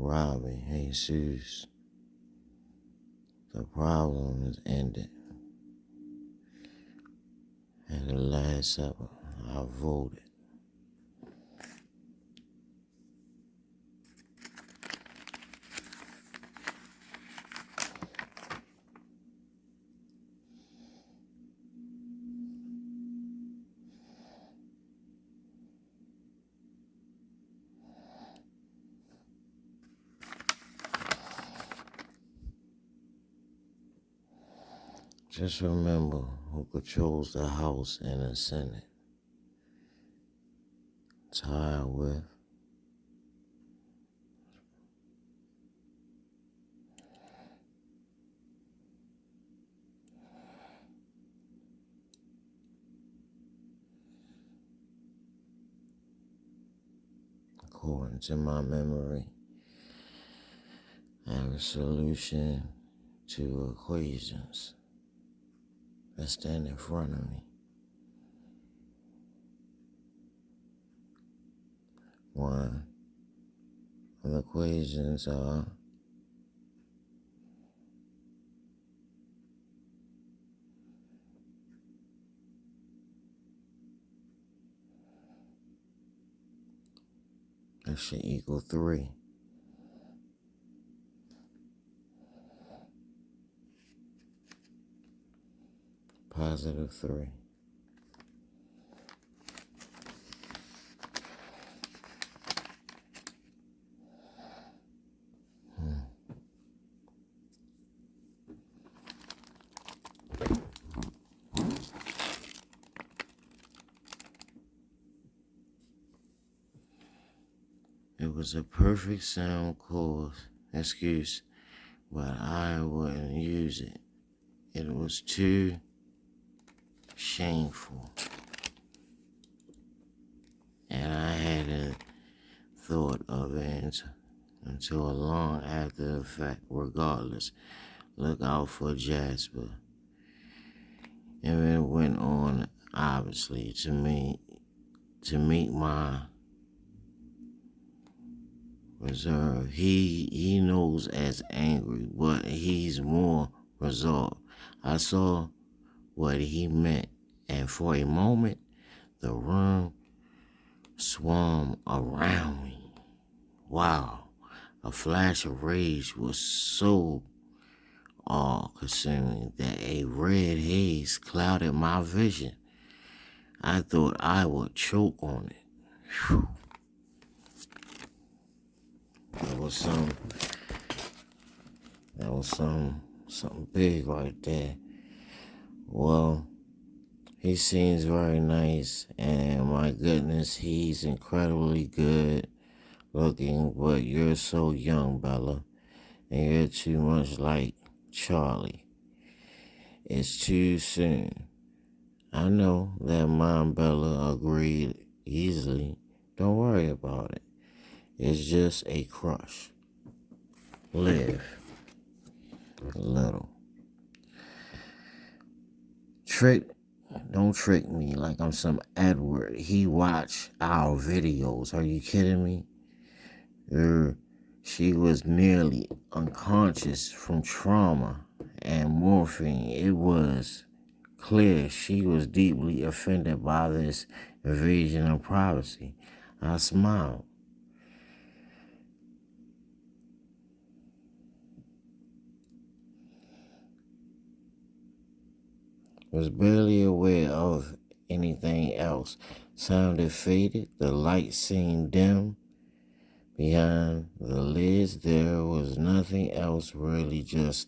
Robin Jesus. The problem is ended. At the Last Supper, I voted. Just remember who controls the House and the Senate. Tied with according to my memory, I have a solution to equations that stand in front of me. One of the equations are that should equal 3. Positive 3. It was a perfect sound excuse, but I wouldn't use it. It was too shameful. And I hadn't thought of it until long after the fact. Regardless, look out for Jasper. And it went on, obviously, to meet my reserve. He knows as angry, but he's more resolved. I saw what he meant, and for a moment, the room swarmed around me. Wow, a flash of rage was so all-consuming that a red haze clouded my vision. I thought I would choke on it. Whew. That was something big right there. Well, he seems very nice, and my goodness, he's incredibly good looking, but you're so young, Bella, and you're too much like Charlie. It's too soon. I know that Mom Bella agreed easily. Don't worry about it. It's just a crush. Live a little. Don't trick me like I'm some Edward. He watched our videos. Are you kidding me? She was nearly unconscious from trauma and morphine. It was clear she was deeply offended by this invasion of privacy. I smiled. Was barely aware of anything else. Sounded faded. The light seemed dim. Behind the lids, there was nothing else really, just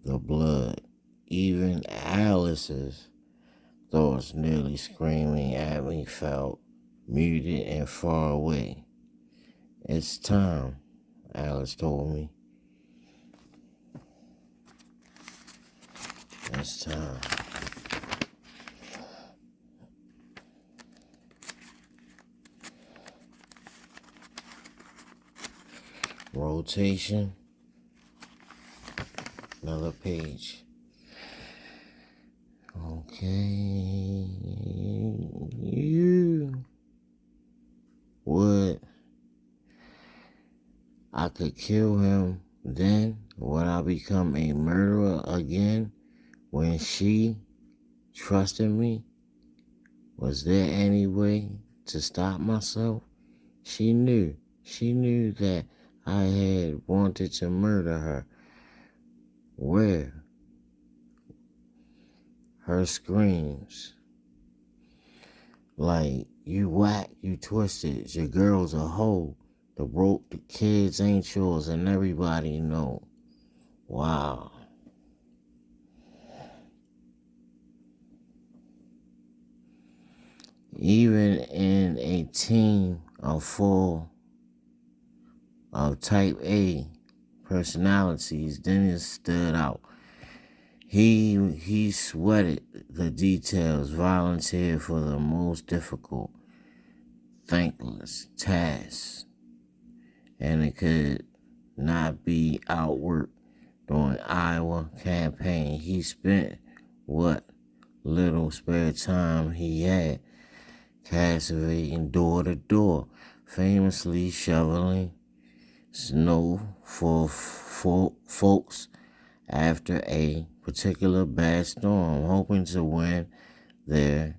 the blood. Even Alice's thoughts nearly screaming at me felt muted and far away. It's time, Alice told me. It's time. Rotation. Another page. Okay. could kill him, then would I become a murderer again when she trusted me? Was there any way to stop myself? She knew. She knew that I had wanted to murder her. Where? Her screams. Like, you whack, you twisted, your girl's a hoe. The broke, the kids ain't yours, and everybody know. Wow. Even in a team of full of type A personalities, Dennis stood out. He sweated the details, volunteered for the most difficult, thankless tasks, and it could not be outworked during Iowa campaign. He spent what little spare time he had excavating door to door, famously shoveling snow for folks after a particular bad storm, hoping to win their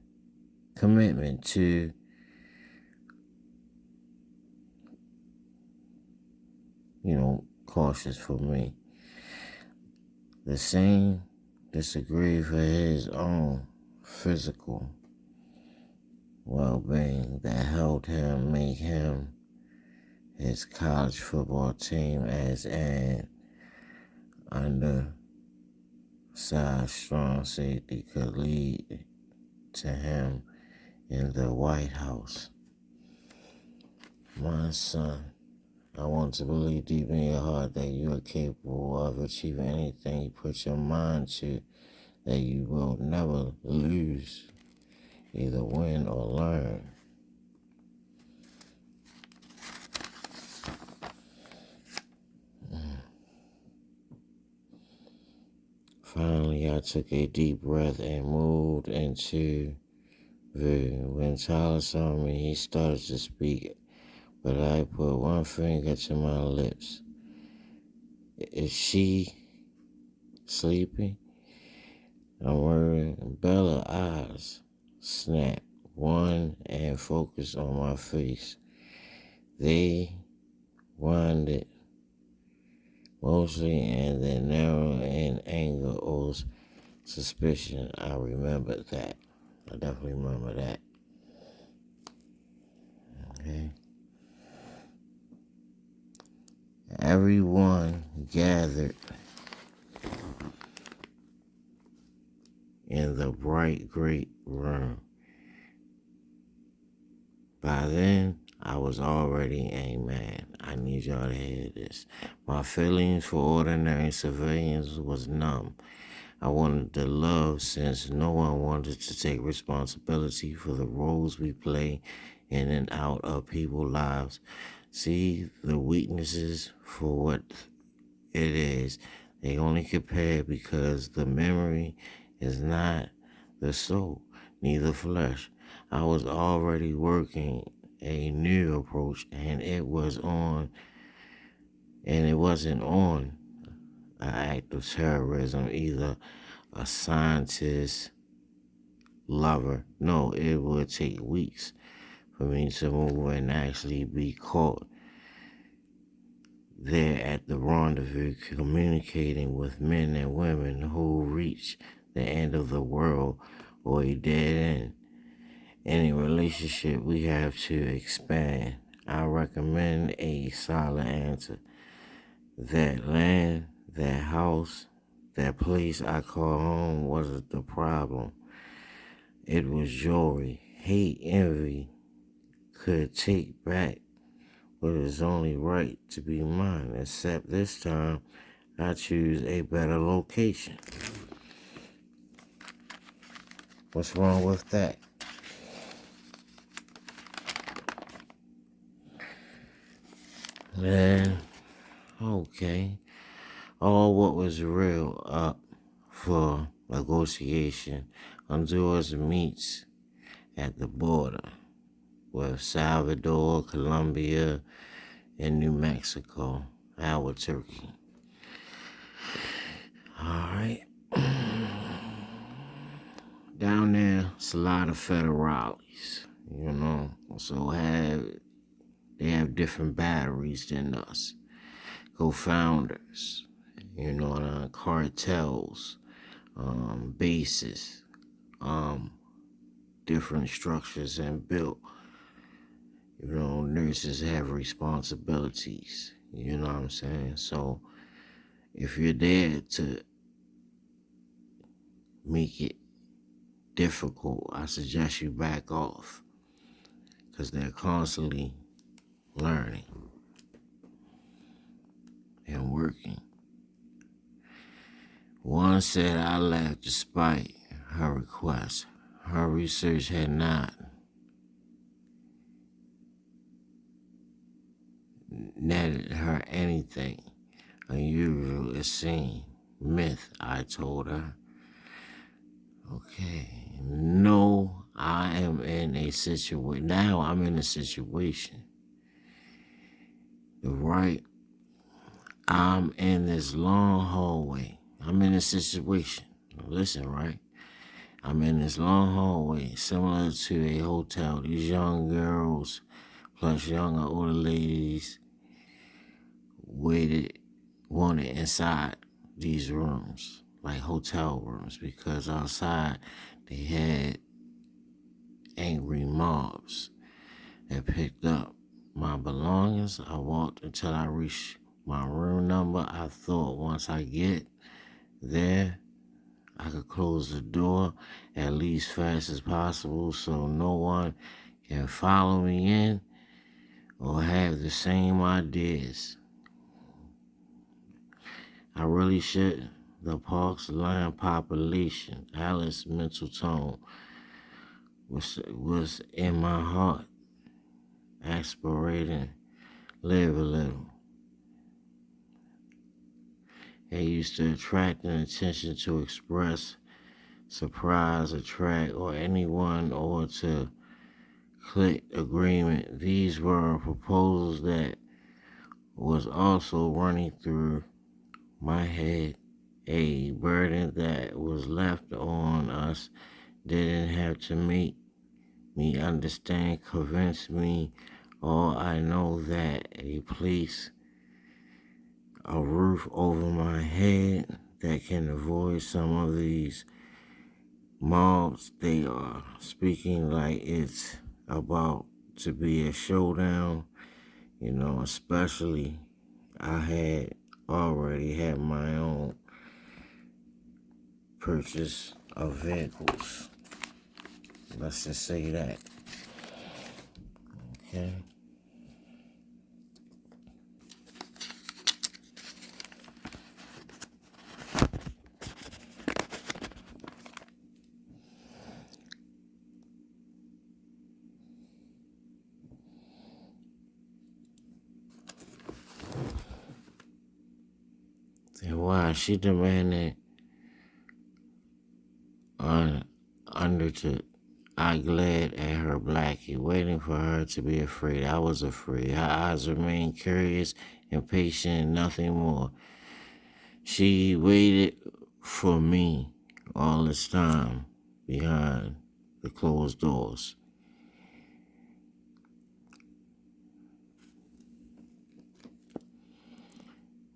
commitment to cautious for me. The same disagreed for his own physical well-being that helped him make him his college football team as an undersized strong safety could lead to him in the White House. My son, I want to believe deep in your heart that you are capable of achieving anything you put your mind to, that you will never lose, either win or learn. Finally, I took a deep breath and moved into view. When Tyler saw me, he started to speak, but I put one finger to my lips. Is she sleeping? I'm worried. Bella's eyes snapped one and focused on my face. They wandered mostly and then narrowed in anger or suspicion. I remember that. I definitely remember that. Okay. Everyone gathered in the bright, great room. By then, I was already a man. I need y'all to hear this. My feelings for ordinary civilians was numb. I wanted to love since no one wanted to take responsibility for the roles we play in and out of people's lives. See the weaknesses for what it is. They only compare because the memory is not the soul, neither flesh. I was already working a new approach, and it wasn't on an act of terrorism, either a scientist, lover. No, it would take weeks for me to move and actually be caught there at the rendezvous, communicating with men and women who reach the end of the world or a dead end. Any relationship we have to expand. I recommend a solid answer. That land, that house, that place I call home wasn't the problem. It was joy, hate, envy could take back what is only right to be mine, except this time I choose a better location. What's wrong with that? Then, okay, all what was real up for negotiation. Honduras meets at the border with Salvador, Colombia, and New Mexico. Albuquerque. Alright. Down there, it's a lot of federales, So they have different batteries than us. Co-founders, cartels, bases, different structures and built. Nurses have responsibilities. You know what I'm saying? So if you're there to make it difficult, I suggest you back off, because they're constantly learning and working. One said I left despite her request. Her research had not netted her anything unusual, it seemed. Myth, I told her. Okay, no, I am in a situation. Now I'm in a situation. Right? I'm in this long hallway. I'm in a situation. Listen, right? I'm in this long hallway, similar to a hotel. These young girls, plus young or older ladies, wanted inside these rooms, like hotel rooms, because outside they had angry mobs that picked up my belongings. I walked until I reached my room number. I thought once I get there, I could close the door at least fast as possible so no one can follow me in or have the same ideas. I really should. The Parks Lion population, Alice's mental tone was in my heart, aspirating, live a little. They used to attract an attention to express, surprise, attract, or anyone, or to click agreement. These were proposals that was also running through my head. A burden that was left on us didn't have to make me understand, convince me. All I know that a place, a roof over my head that can avoid some of these mobs. They are speaking like it's about to be a showdown, especially I had already had my own purchase of vehicles. Let's just say that. Okay. And why she demanded undertook. I glared at her Blackie, waiting for her to be afraid. I was afraid. Her eyes remained curious, impatient, nothing more. She waited for me all this time behind the closed doors.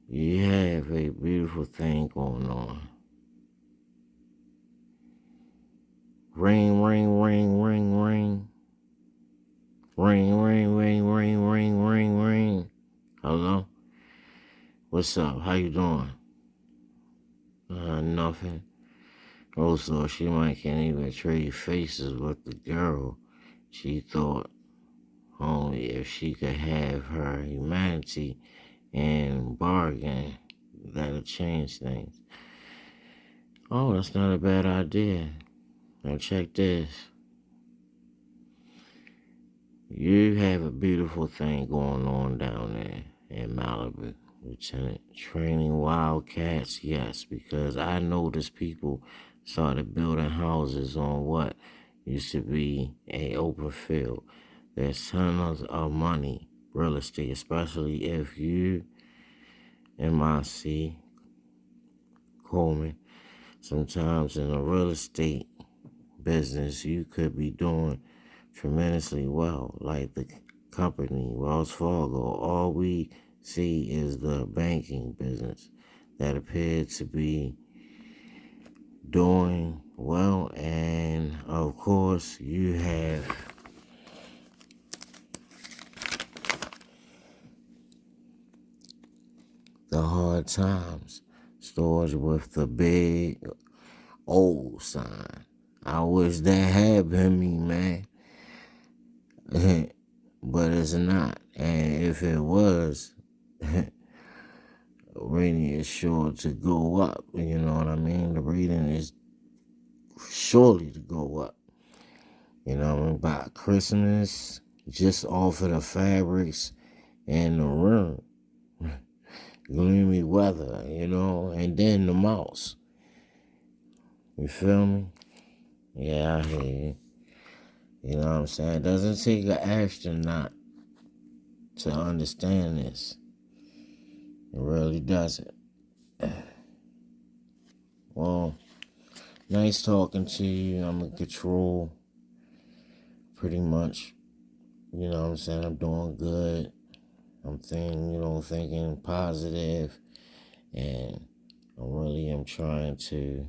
You have a beautiful thing going on. Ring, ring, ring, ring, ring. Ring, ring, ring, ring, ring, ring, ring. Hello? What's up? How you doing? Nothing. Also, she might can't even trade faces with the girl. She thought only if she could have her humanity and bargain, that'll change things. Oh, that's not a bad idea. Now check this. You have a beautiful thing going on down there in Malibu, Lieutenant. Training wildcats, yes, because I noticed people started building houses on what used to be a open field. There's tons of money, real estate, especially if you MIC, Coleman. Sometimes in a real estate business, you could be doing tremendously well, like the company, Wells Fargo. All we see is the banking business that appeared to be doing well, and of course, you have the hard times stores with the big old sign. I wish that had been me, man. But it's not. And if it was, rating is sure to go up. You know what I mean? The rating is surely to go up. You know what I mean? By Christmas, just off of the fabrics and the room. Gloomy weather, and then the mouse. You feel me? Yeah, I hear you. You know what I'm saying? It doesn't take an astronaut to understand this. It really doesn't. Well, nice talking to you. I'm in control, pretty much. You know what I'm saying? I'm doing good. I'm thinking positive, and I really am trying to,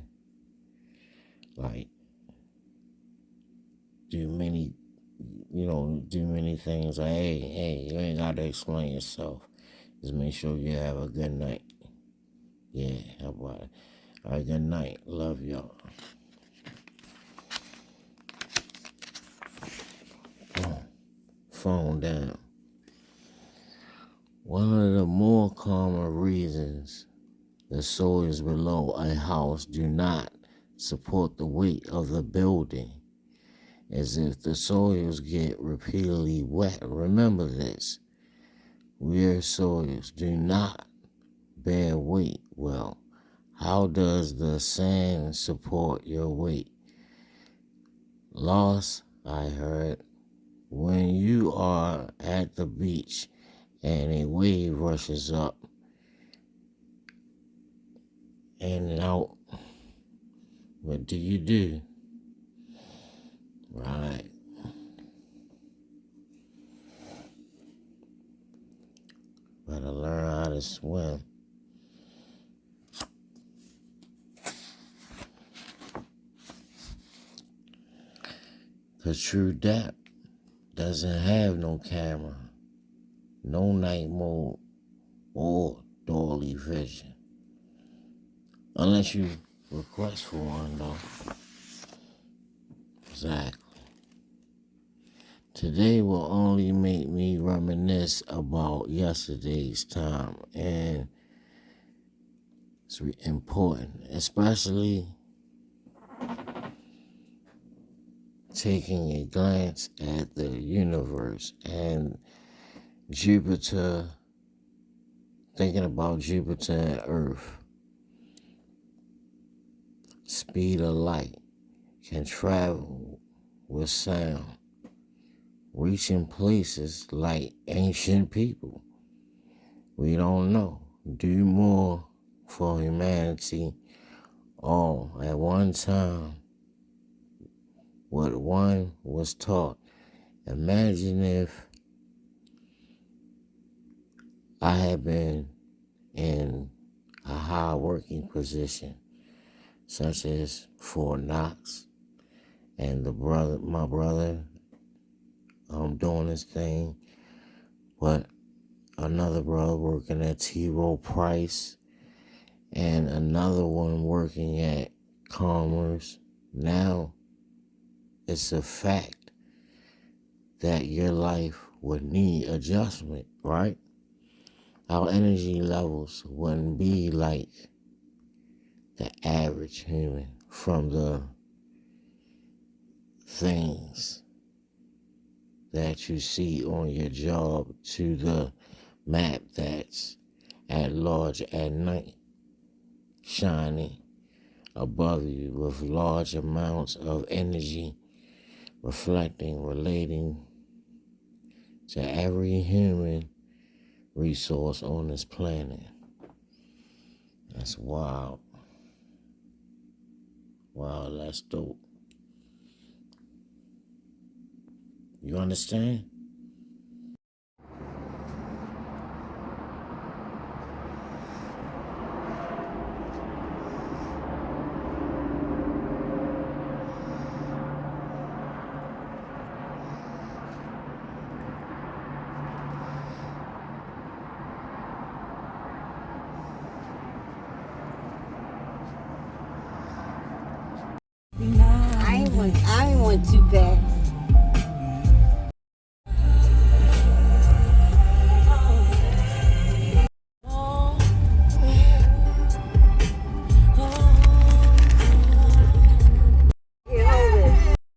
do many things. Like, hey, you ain't got to explain yourself. Just make sure you have a good night. Yeah, how about it? All right, good night. Love y'all. Phone down. One of the more common reasons the soils below a house do not support the weight of the building is if the soils get repeatedly wet. Remember this. Weird soils do not bear weight well. How does the sand support your weight? Loss, I heard. When you are at the beach and a wave rushes up and out, what do you do? Right. Better learn how to swim. Because True Depth doesn't have no camera, no night mode, or dolly vision. Unless you request for one, though. Exactly. Today will only make me reminisce about yesterday's time, and it's important, especially taking a glance at the universe and Jupiter, thinking about Jupiter and Earth. Speed of light can travel with sound, reaching places like ancient people. We don't know. Do more for humanity all at one time what one was taught. Imagine if I had been in a high working position, such as Fort Knox, and my brother, doing his thing, but another brother working at T. Rowe Price, and another one working at Commerce. Now, it's a fact that your life would need adjustment, right? Our energy levels wouldn't be like the average human from the things that you see on your job to the map that's at large at night, shining above you with large amounts of energy relating to every human resource on this planet. That's wild. Wow, that's dope. You understand? I ain't want too fast.